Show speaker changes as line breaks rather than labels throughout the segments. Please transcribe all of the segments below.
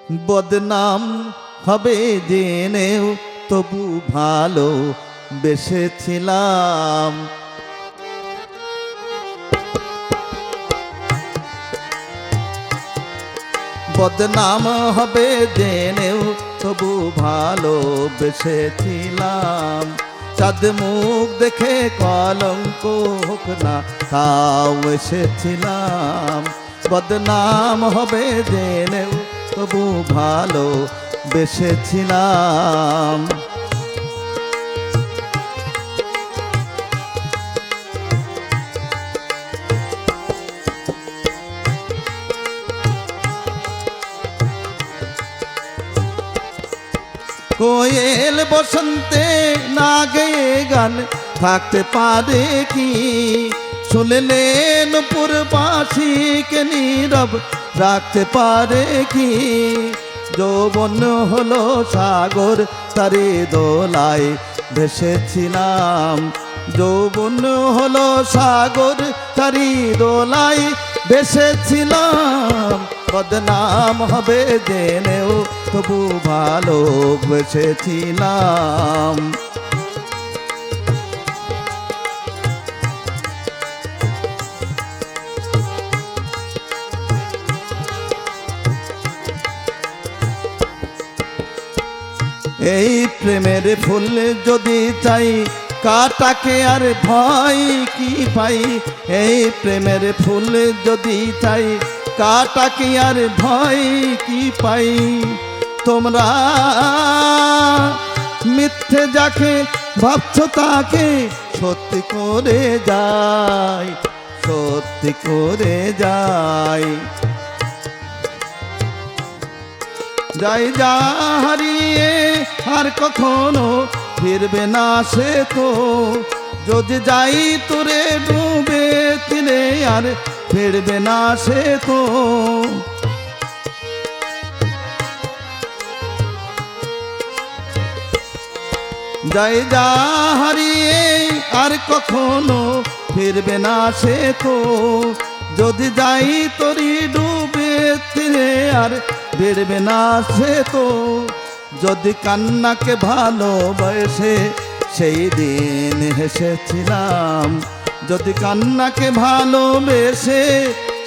বদনাম হবে জেনেও তবু ভালো বেসেছিলাম। বদনাম হবে জেনেও তবু ভালো বেসেছিলাম। চাঁদ মুখ দেখে কলঙ্ক হোক না তাও এসেছিলাম। বদনাম হবে জেনেও তবু ভালো বেসেছিলাম। কোয়েল বসন্তে না গেয়ে গান থাকতে পারে কি? শুনলে নূপুর বাঁশিকে নীরব রাখতে পারে কি? যৌবন হলো সাগর তারে দোলায় ভেসেছিলাম। যৌবন হলো সাগর তারি দোলায় ভেসেছিলাম। বদনাম হবে জেনেও তবু ভালো বেসেছিলাম। এই প্রেমের ফুল যদি চাই কাটাকে আর ভয় কি পাই? এই প্রেমের ফুল যদি চাই কাটাকে আর ভয় কি পাই? তোমরা মিথ্যে যাকে ভাবছো তাকে সত্যি করে যাই, সত্যি করে যাই। যাই যা হারিয়ে আর কখনো ফিরবে না সে তো। যদি যাই তোরে ডুবে তিলে আর ফিরবে না সে তো। যাই যা হারিয়ে আর কখনো ফিরবে না সে তো। যদি যাই তোরি ডুবে তিলে আর ফিরবে না সে তো। যদি কান্নাকে ভালোবেসে সেই দিন হেসেছিলাম। যদি কান্নাকে ভালোবেসে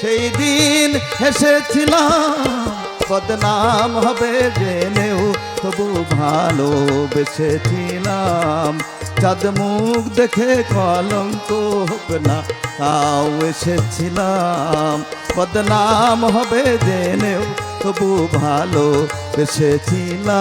সেই দিন হেসেছিলাম। বদনাম হবে জেনেও তবু ভালো বেসেছিলাম। চাঁদ মুখ দেখে কলঙ্ক হোক না তাও এসেছিলাম। বদনাম হবে জেনেও তবু ভালো বেসেছিলাম।